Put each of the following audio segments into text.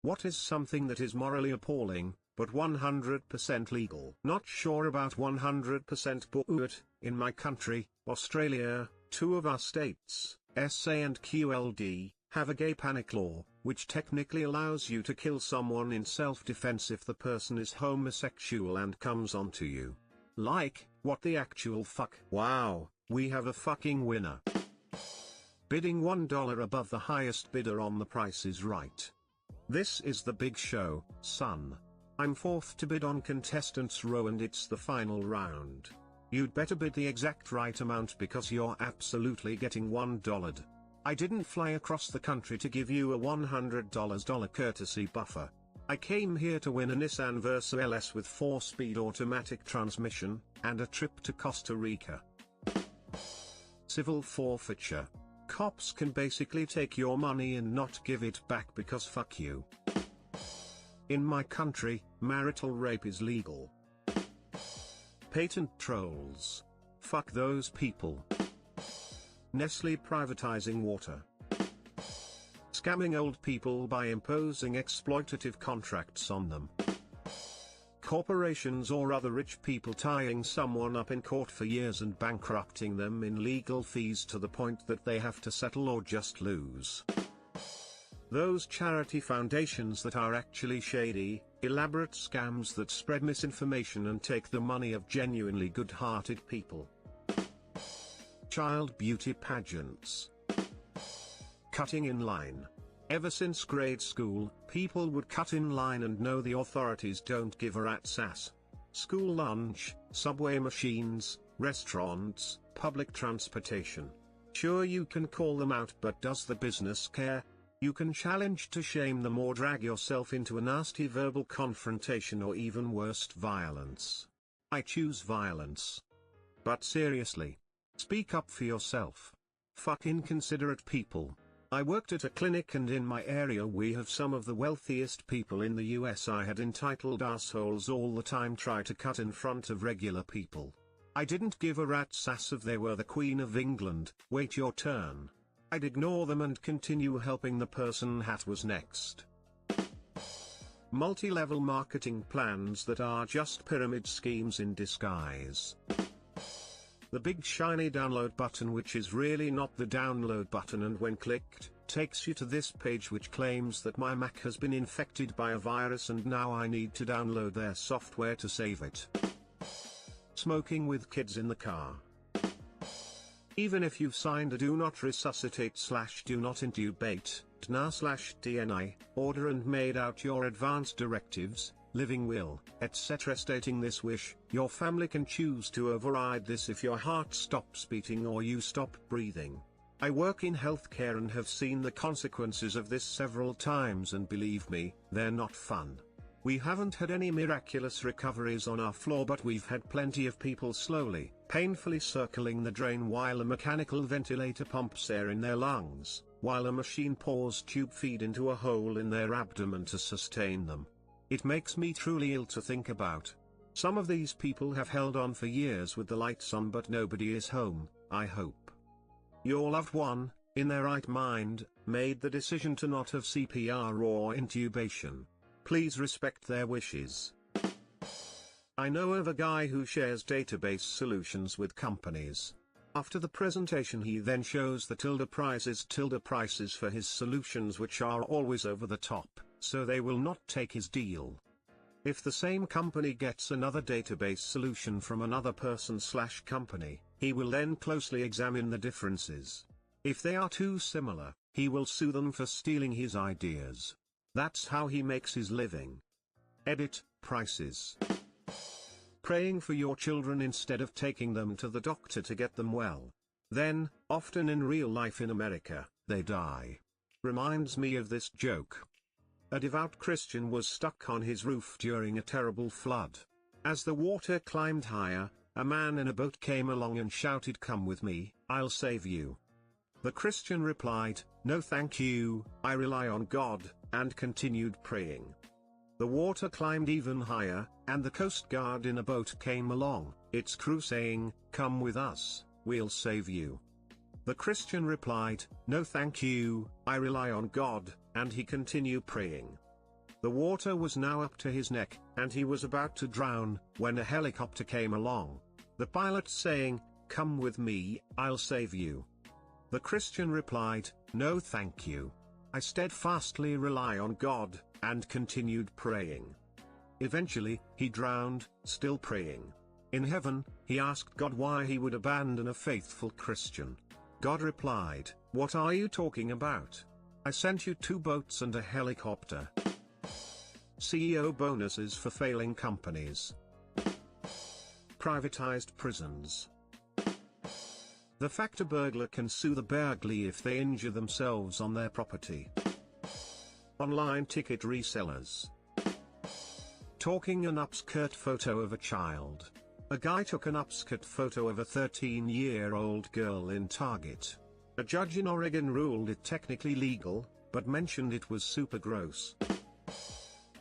What is something that is morally appalling, but 100% legal? Not sure about 100%, but in my country, Australia, two of our states, SA and QLD, have a gay panic law, which technically allows you to kill someone in self-defense if the person is homosexual and comes onto you. Like, what the actual fuck? Wow, we have a fucking winner. Bidding $1 above the highest bidder on The Price is Right. This is the big show, son. I'm fourth to bid on contestants row and it's the final round. You'd better bid the exact right amount because you're absolutely getting $1. I didn't fly across the country to give you a $100 courtesy buffer. I came here to win a Nissan Versa LS with 4-speed automatic transmission, and a trip to Costa Rica. Civil forfeiture. Cops can basically take your money and not give it back because fuck you. In my country, marital rape is legal. Patent trolls. Fuck those people. Nestle privatizing water. Scamming old people by imposing exploitative contracts on them. Corporations or other rich people tying someone up in court for years and bankrupting them in legal fees to the point that they have to settle or just lose. Those charity foundations that are actually shady, elaborate scams that spread misinformation and take the money of genuinely good-hearted people. Child beauty pageants. Cutting in line. Ever since grade school, people would cut in line and know the authorities don't give a rat's ass. School lunch, subway machines, restaurants, public transportation. Sure, you can call them out, but does the business care? You can challenge to shame them or drag yourself into a nasty verbal confrontation or even worse, violence. I choose violence. But seriously. Speak up for yourself. Fuck inconsiderate people. I worked at a clinic and in my area we have some of the wealthiest people in the US. I had entitled assholes all the time try to cut in front of regular people. I didn't give a rat's ass if they were the Queen of England. Wait your turn. I'd ignore them and continue helping the person that was next. Multi-level marketing plans that are just pyramid schemes in disguise. The big shiny download button, which is really not the download button, and when clicked, takes you to this page which claims that my Mac has been infected by a virus and now I need to download their software to save it. Smoking with kids in the car. Even if you've signed a do not resuscitate / do not intubate, DNI, order and made out your advance directives, living will, etc. stating this wish, your family can choose to override this if your heart stops beating or you stop breathing. I work in healthcare and have seen the consequences of this several times, and believe me, they're not fun. We haven't had any miraculous recoveries on our floor, but we've had plenty of people slowly, painfully circling the drain while a mechanical ventilator pumps air in their lungs, while a machine pours tube feed into a hole in their abdomen to sustain them. It makes me truly ill to think about. Some of these people have held on for years with the lights on, but nobody is home, I hope. Your loved one, in their right mind, made the decision to not have CPR or intubation. Please respect their wishes. I know of a guy who shares database solutions with companies. After the presentation he then shows the prices for his solutions, which are always over the top, so they will not take his deal. If the same company gets another database solution from another person / company, he will then closely examine the differences. If they are too similar, he will sue them for stealing his ideas. That's how he makes his living. Edit, prices. Praying for your children instead of taking them to the doctor to get them well. Then, often in real life in America, they die. Reminds me of this joke. A devout Christian was stuck on his roof during a terrible flood. As the water climbed higher, a man in a boat came along and shouted, "Come with me, I'll save you." The Christian replied, "No thank you, I rely on God," and continued praying. The water climbed even higher, and the Coast Guard in a boat came along, its crew saying, "Come with us, we'll save you." The Christian replied, "No thank you, I rely on God," and he continued praying. The water was now up to his neck, and he was about to drown, when a helicopter came along. The pilot saying, "Come with me, I'll save you." The Christian replied, "No thank you. I steadfastly rely on God," and continued praying. Eventually, he drowned, still praying. In heaven, he asked God why he would abandon a faithful Christian. God replied, "What are you talking about? I sent you 2 boats and a helicopter." CEO bonuses for failing companies. Privatized prisons. The fact a burglar can sue the burglar if they injure themselves on their property. Online ticket resellers. Talking an upskirt photo of a child. A guy took an upskirt photo of a 13-year-old girl in Target. A judge in Oregon ruled it technically legal, but mentioned it was super gross.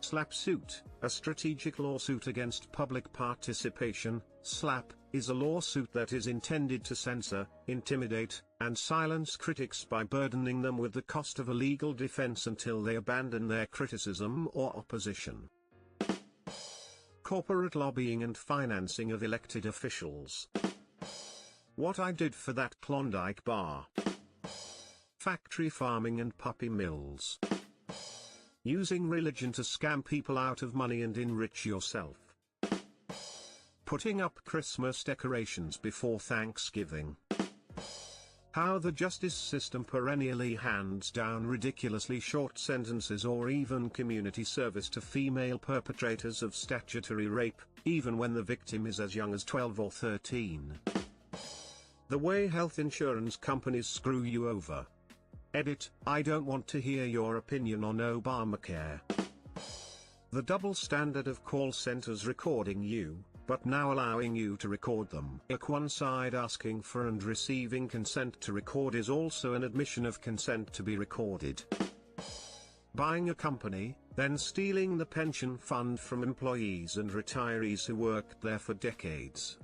SLAPP suit, a strategic lawsuit against public participation. SLAPP is a lawsuit that is intended to censor, intimidate, and silence critics by burdening them with the cost of a legal defense until they abandon their criticism or opposition. Corporate lobbying and financing of elected officials. What I did for that Klondike bar. Factory farming and puppy mills. Using religion to scam people out of money and enrich yourself. Putting up Christmas decorations before Thanksgiving. How the justice system perennially hands down ridiculously short sentences or even community service to female perpetrators of statutory rape, even when the victim is as young as 12 or 13. The way health insurance companies screw you over. Edit, I don't want to hear your opinion on Obamacare. The double standard of call centers recording you, but now allowing you to record them. One side asking for and receiving consent to record is also an admission of consent to be recorded. Buying a company, then stealing the pension fund from employees and retirees who worked there for decades.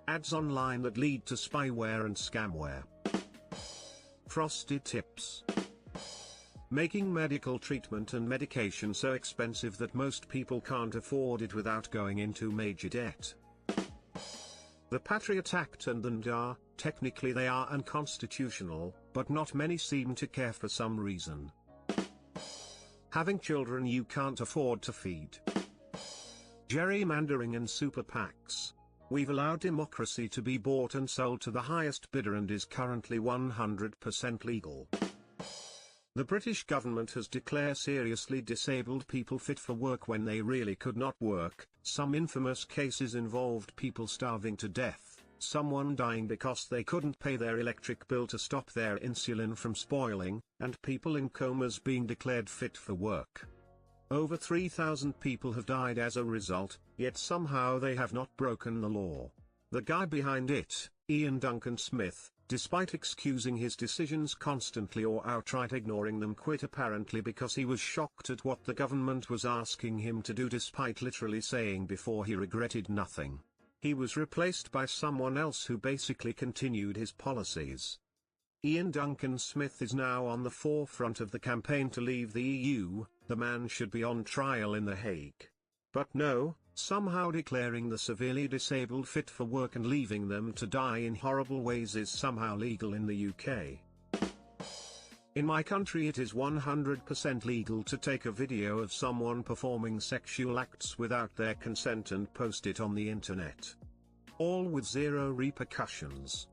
Ads online that lead to spyware and scamware. Frosted tips. Making medical treatment and medication so expensive that most people can't afford it without going into major debt. The Patriot Act and the NDA, technically they are unconstitutional, but not many seem to care for some reason. Having children you can't afford to feed. Gerrymandering and super PACs. We've allowed democracy to be bought and sold to the highest bidder and is currently 100% legal. The British government has declared seriously disabled people fit for work when they really could not work. Some infamous cases involved people starving to death, someone dying because they couldn't pay their electric bill to stop their insulin from spoiling, and people in comas being declared fit for work. Over 3,000 people have died as a result, yet somehow they have not broken the law. The guy behind it, Ian Duncan Smith, despite excusing his decisions constantly or outright ignoring them, quit apparently because he was shocked at what the government was asking him to do, despite literally saying before he regretted nothing. He was replaced by someone else who basically continued his policies. Ian Duncan Smith is now on the forefront of the campaign to leave the EU. The man should be on trial in The Hague. But no, somehow declaring the severely disabled fit for work and leaving them to die in horrible ways is somehow legal in the UK. In my country it is 100% legal to take a video of someone performing sexual acts without their consent and post it on the internet. All with zero repercussions.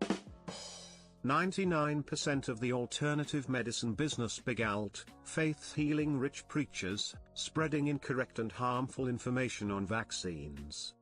99% of the alternative medicine business, big alt, faith healing rich preachers, spreading incorrect and harmful information on vaccines.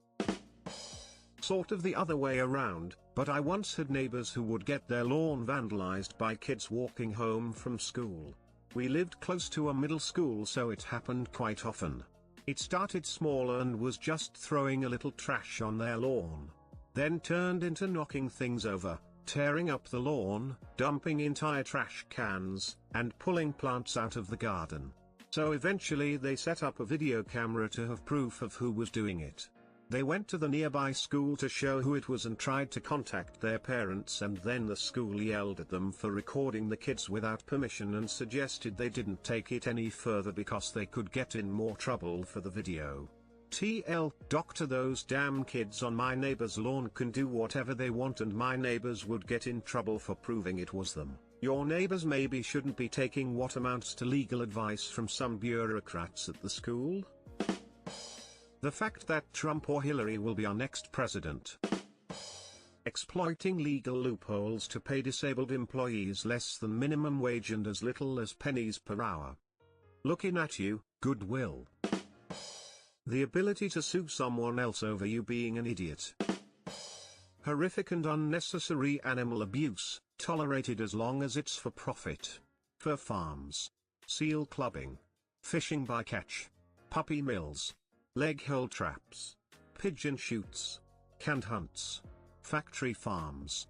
Sort of the other way around, but I once had neighbors who would get their lawn vandalized by kids walking home from school. We lived close to a middle school, so it happened quite often. It started small and was just throwing a little trash on their lawn. Then turned into knocking things over, tearing up the lawn, dumping entire trash cans, and pulling plants out of the garden. So eventually they set up a video camera to have proof of who was doing it. They went to the nearby school to show who it was and tried to contact their parents, and then the school yelled at them for recording the kids without permission and suggested they didn't take it any further because they could get in more trouble for the video. TL, doctor, those damn kids on my neighbor's lawn can do whatever they want and my neighbors would get in trouble for proving it was them. Your neighbors maybe shouldn't be taking what amounts to legal advice from some bureaucrats at the school. The fact that Trump or Hillary will be our next president. Exploiting legal loopholes to pay disabled employees less than minimum wage and as little as pennies per hour. Looking at you, goodwill. The ability to sue someone else over you being an idiot. Horrific and unnecessary animal abuse, tolerated as long as it's for profit. Fur farms. Seal clubbing. Fishing bycatch. Puppy mills. Leg hole traps. Pigeon shoots. Canned hunts. Factory farms.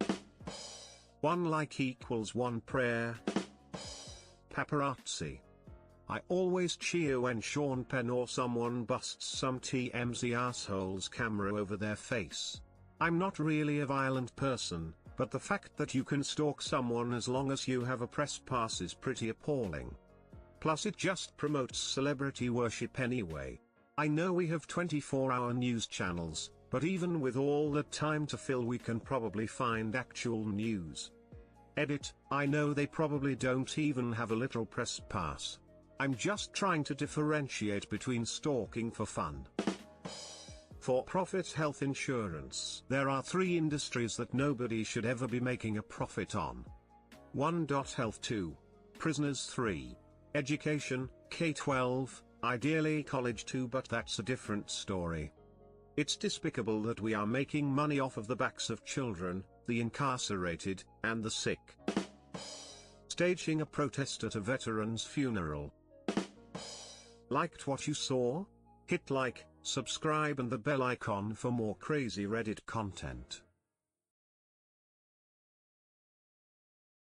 One like equals one prayer. Paparazzi. I always cheer when Sean Penn or someone busts some TMZ asshole's camera over their face. I'm not really a violent person, but the fact that you can stalk someone as long as you have a press pass is pretty appalling. Plus it just promotes celebrity worship anyway. I know we have 24-hour news channels, but even with all that time to fill we can probably find actual news. Edit, I know they probably don't even have a literal press pass. I'm just trying to differentiate between stalking for fun. For-profit health insurance. There are 3 industries that nobody should ever be making a profit on. 1. Health. 2. Prisoners. 3. Education, K-12, ideally college too, but that's a different story. It's despicable that we are making money off of the backs of children, the incarcerated, and the sick. Staging a protest at a veteran's funeral. Liked what you saw? Hit like, subscribe and the bell icon for more crazy Reddit content.